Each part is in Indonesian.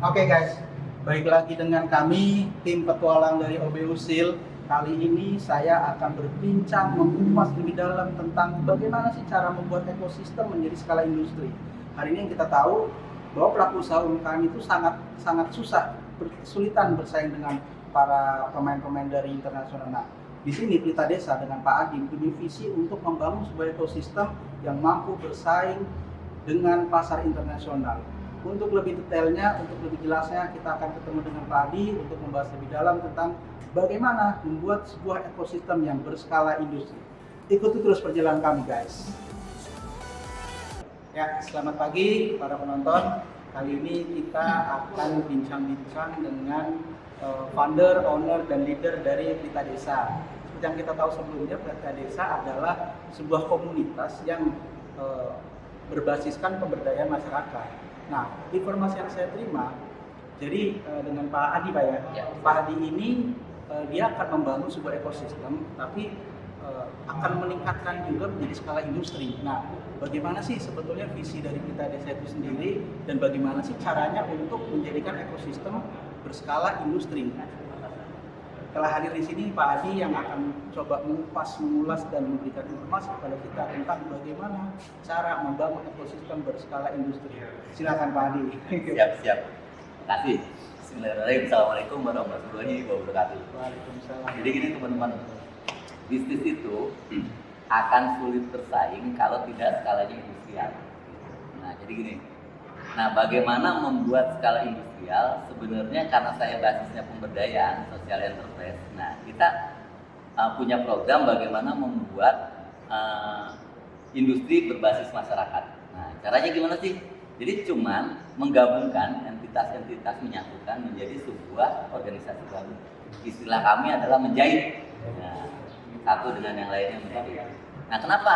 Oke guys, balik lagi dengan kami tim petualang dari OBU SEAL. Kali ini saya akan berbincang mengupas lebih dalam tentang bagaimana sih cara membuat ekosistem menjadi skala industri. Hari ini yang kita tahu bahwa pelaku usaha UMKM itu sangat susah, kesulitan bersaing dengan para pemain-pemain dari internasional. Nah, di sini Pelita Desa dengan Pak Adi punya visi untuk membangun sebuah ekosistem yang mampu bersaing dengan pasar internasional. Untuk lebih detailnya, untuk lebih jelasnya, kita akan ketemu dengan Pak Adi untuk membahas lebih dalam tentang bagaimana membuat sebuah ekosistem yang berskala industri. Ikuti terus perjalanan kami, guys. Ya, selamat pagi para penonton. Kali ini kita akan bincang-bincang dengan founder, owner, dan leader dari Pelita Desa. Seperti yang kita tahu sebelumnya, Pelita Desa adalah sebuah komunitas yang berbasiskan pemberdayaan masyarakat. Nah, informasi yang saya terima, jadi dengan Pak Adi, Pak ya. Pak Adi ini dia akan membangun sebuah ekosistem, tapi akan meningkatkan juga menjadi skala industri. Nah, bagaimana sih sebetulnya visi dari Pelita Desa itu sendiri, dan bagaimana sih caranya untuk menjadikan ekosistem berskala industri? Setelah hadir di sini Pak Adi yang akan coba mengupas, mengulas, dan memberikan informasi kepada kita tentang bagaimana cara membangun ekosistem berskala industri. Silakan Pak Adi. Siap. Terima kasih. Bismillahirrahmanirrahim. Assalamualaikum warahmatullahi wabarakatuh. Waalaikumsalam. Jadi gini teman-teman, bisnis itu akan sulit bersaing kalau tidak skalanya industrial. Nah, jadi gini. Nah, bagaimana membuat skala industrial? Sebenarnya karena saya basisnya pemberdayaan, social enterprise. Nah, kita punya program bagaimana membuat industri berbasis masyarakat. Nah, caranya gimana sih? Jadi cuman menggabungkan entitas-entitas, menyatukan menjadi sebuah organisasi baru. Istilah kami adalah menjahit. Nah, satu dengan yang lainnya menjahit. Nah, kenapa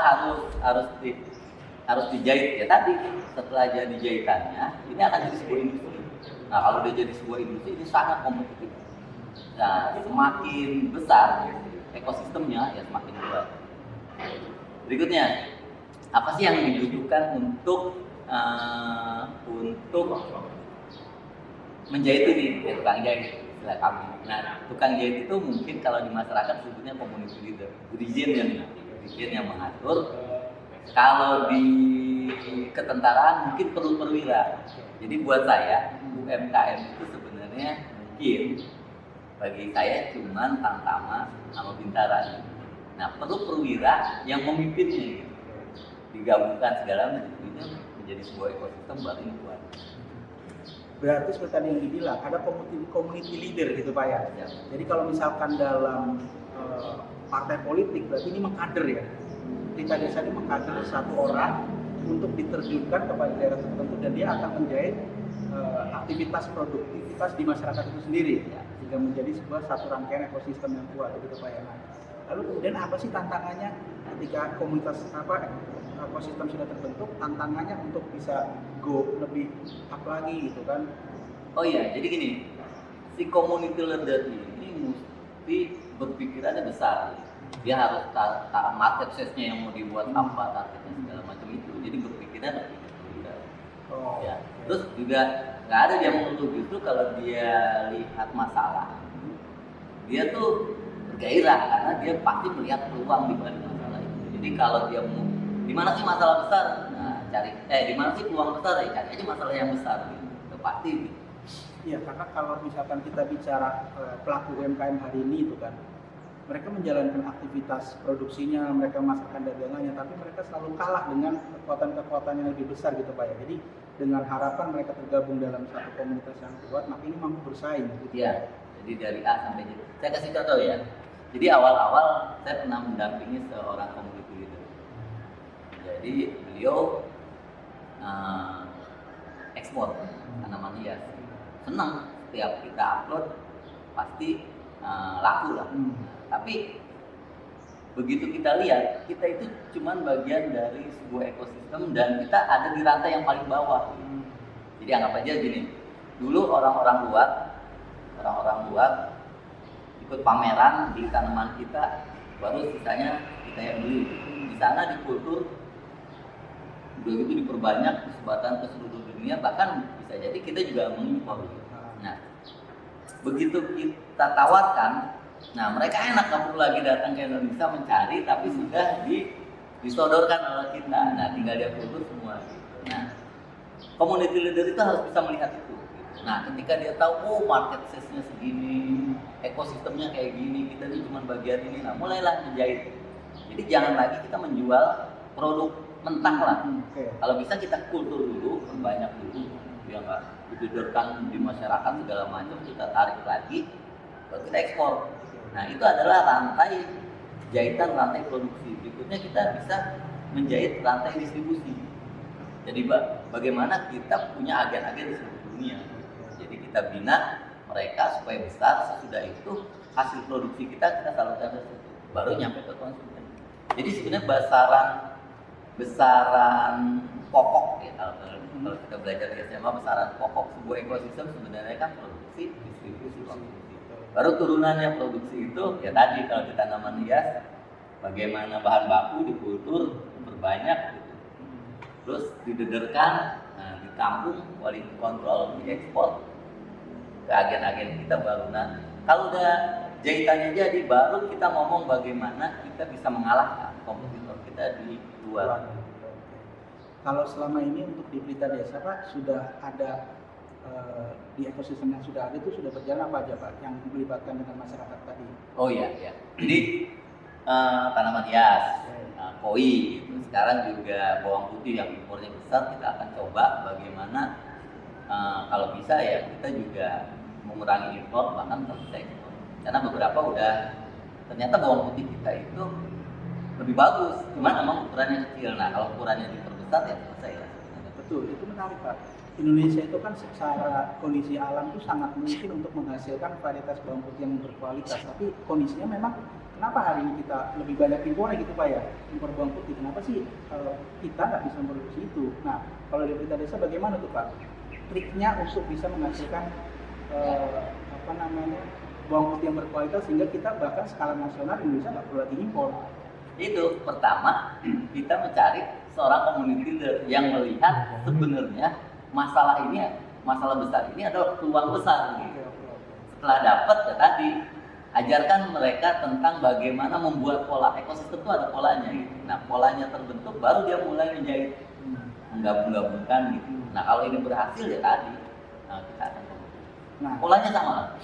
harus dijahit? Ya tadi, setelah jadi jahitannya, ini akan jadi sebuah industri. Nah, kalau dia jadi sebuah industri, ini sangat kompetitif. Nah, semakin besar ekosistemnya, ya semakin kuat. Berikutnya, apa sih yang dibutuhkan untuk menjahit ini? Ya, tukang jahit, istilah kami. Nah, tukang jahit itu mungkin kalau di masyarakat sebutnya community leader, dirijen yang mengatur. Kalau di ketentaraan mungkin perlu perwira. Jadi buat saya UMKM itu sebenarnya mungkin bagi saya cuman Tamtama sama Bintara. Nah, perlu perwira yang memimpinnya. Digabungkan segala menjadi sebuah ekosistem baru yang kuat. Berarti seperti tadi yang dibilang, ada community leader gitu Pak ya. Jadi kalau misalkan dalam partai politik, berarti ini mengkader ya. Pelita Desa ini mengkader satu orang untuk diterjunkan kepada daerah tertentu dan dia akan menjahit aktivitas produktivitas di masyarakat itu sendiri ya, sehingga menjadi sebuah satu rangkaian ekosistem yang kuat gitu Pak ya. Lalu kemudian apa sih tantangannya ketika komunitas ekosistem sudah terbentuk, tantangannya untuk bisa go lebih up lagi gitu kan? Oh iya, jadi gini, si community leader ini mesti berpikirannya besar. Dia harus tahu market size-nya yang mau dibuat apa, targetnya segala macam itu. Jadi berpikirnya juga. Ya. Terus juga nggak ada yang mengeluh gitu kalau dia lihat masalah. Dia tuh bergairah karena dia pasti melihat peluang di balik masalah itu. Jadi kalau dia mau di mana sih masalah besar? Nah, di mana sih peluang besar? Ya cari aja masalah yang besar gitu. Itu pasti. Iya, karena kalau misalkan kita bicara pelaku UMKM hari ini itu kan, mereka menjalankan aktivitas produksinya, mereka memasarkan dagangannya, tapi mereka selalu kalah dengan kekuatan-kekuatan yang lebih besar gitu Pak ya. Jadi dengan harapan mereka tergabung dalam satu komunitas yang kuat, maka ini mampu bersaing gitu. Iya, jadi dari A sampai Z. Saya kasih contoh ya. Jadi awal-awal saya pernah mendampingi seorang community leader. Jadi beliau ekspor tanaman hias. Senang setiap kita upload pasti laku lah. Tapi begitu kita lihat, kita itu cuman bagian dari sebuah ekosistem dan kita ada di rantai yang paling bawah. Jadi anggap aja gini, dulu orang-orang luar ikut pameran di tanaman kita, baru sisanya kita yang beli. Di sana dikultur, udah gitu diperbanyak, disebarkan ke seluruh dunia, bahkan bisa jadi kita juga mengimpor. Nah, begitu kita tawarkan, nah mereka enak, nggak perlu lagi datang ke Indonesia mencari, tapi sudah disodorkan oleh kita. Nah, tinggal dia kultur semua. Nah, community leader itu harus bisa melihat itu. Nah, ketika dia tahu, oh market size-nya segini, ekosistemnya kayak gini, kita ini cuma bagian ini, nah mulailah menjahit. Jadi jangan lagi kita menjual produk mentah lah. Kalau bisa kita kultur dulu, perbanyak dulu, ya nggak didedorkan di masyarakat segala macam, kita tarik lagi, baru kita ekspor. Nah, itu adalah rantai jahitan, rantai produksi. Berikutnya kita bisa menjahit rantai distribusi. Jadi bagaimana kita punya agen-agen di seluruh dunia. Jadi kita bina mereka supaya besar, sesudah itu hasil produksi kita salurkan ke situ, baru nyampe ke konsumen. Jadi sebenarnya besaran pokok ya, kalau kita belajar di SMA, besaran pokok sebuah ekosistem sebenarnya kan produksi, distribusi, konsumsi. Baru turunannya produksi itu ya tadi kalau di tanaman hias, bagaimana bahan baku dikultur, diperbanyak gitu. Terus didederkan, ditampung, quality control, diekspor ke agen-agen kita baru. Nah, kalau udah jahitannya jadi, baru kita ngomong bagaimana kita bisa mengalahkan kompetitor kita di luar. Kalau selama ini untuk di Pelita Desa Pak, sudah ada di ekosistem yang sudah ada itu sudah berjalan apa aja Pak yang melibatkan dengan masyarakat tadi? Oh iya. Jadi tanaman hias, koi gitu. Sekarang juga bawang putih yang impornya besar, kita akan coba bagaimana kalau bisa ya kita juga mengurangi impor, bahkan kalau bisa ekspor. Karena beberapa udah ternyata bawang putih kita itu lebih bagus, cuman memang ukurannya kecil. Nah, kalau ukurannya diperbesar ya selesai ya. Betul, itu menarik Pak. Indonesia itu kan secara kondisi alam itu sangat mungkin untuk menghasilkan varietas bawang putih yang berkualitas, tapi kondisinya memang kenapa hari ini kita lebih banyak impor gitu Pak ya, impor bawang putih? Kenapa sih kita nggak bisa memproduksi itu? Nah, kalau di Pelita Desa bagaimana tuh Pak triknya untuk bisa menghasilkan bawang putih yang berkualitas sehingga kita bahkan skala nasional Indonesia nggak perlu lagi impor? Itu pertama, kita mencari seorang community leader yang melihat sebenarnya masalah besar ini adalah peluang besar gitu. Setelah dapat ya tadi, ajarkan mereka tentang bagaimana membuat pola ekosistem itu ada polanya gitu. Nah, polanya terbentuk, baru dia mulai menjahit, menggabung-gabungkan gitu. Nah, kalau ini berhasil ya tadi, kita akan polanya sama.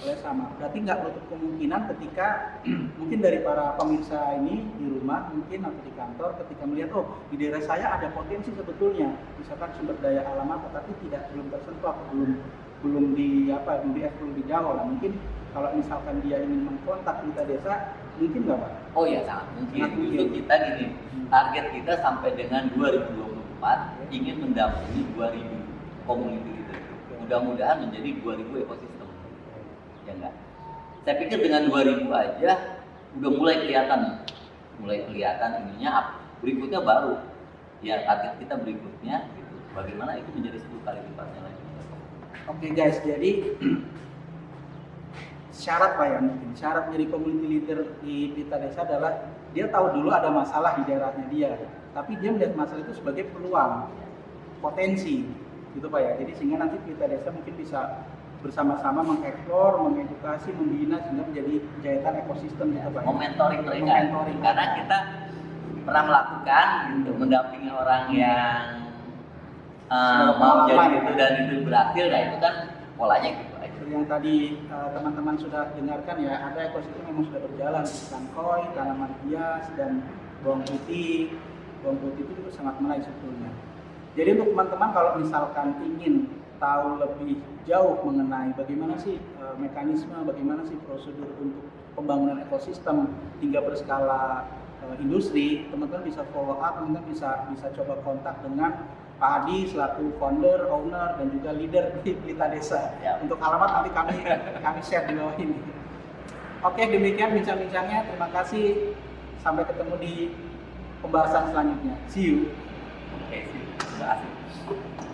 Berarti nggak menutup kemungkinan ketika mungkin dari para pemirsa ini di rumah mungkin atau di kantor, ketika melihat di daerah saya ada potensi sebetulnya, misalkan sumber daya alam apa, tapi belum tersentuh, belum dijauh lah. Mungkin kalau misalkan dia ingin mengkontak Pelita Desa, mungkin nggak Pak? Oh iya, sangat mungkin. Justru kita gini, target kita sampai dengan 2024 ingin mendampingi 2000 community leader. Mudah-mudahan menjadi 2000 ekosistem. Ya enggak? Saya pikir dengan 2000 aja udah mulai kelihatan ininya. Berikutnya baru ya target kita berikutnya gitu. Bagaimana itu menjadi 10 kali lipatnya lagi. Oke guys, jadi syarat Pak ya, mungkin syarat menjadi community leader di Pelita Desa adalah dia tahu dulu ada masalah di daerahnya dia, tapi dia melihat masalah itu sebagai peluang, potensi gitu Pak ya. Jadi sehingga nanti Pelita Desa mungkin bisa bersama-sama mengeksplor, mengedukasi, membina sehingga menjadi jahitan ekosistem gitu Pak ya. Mementoring mereka. Karena kita pernah melakukan gitu, mendampingi orang yang mau jadi itu dan itu berhasil, nah itu kan polanya gitu aja. Yang tadi teman-teman sudah dengarkan ya, ada ekosistem yang memang sudah berjalan, koi, tanaman hias, dan bawang putih. Bawang putih itu juga sangat menarik sebetulnya. Jadi untuk teman-teman kalau misalkan ingin tahu lebih jauh mengenai bagaimana sih mekanisme, bagaimana sih prosedur untuk pembangunan ekosistem hingga berskala industri, teman-teman bisa follow up, teman-teman bisa coba kontak dengan Pak Adi selaku founder, owner, dan juga leader di Pelita Desa. Ya. Untuk alamat nanti kami share di bawah ini. Oke, demikian bincang-bincangnya. Terima kasih. Sampai ketemu di pembahasan selanjutnya. See you. Oke, terima kasih.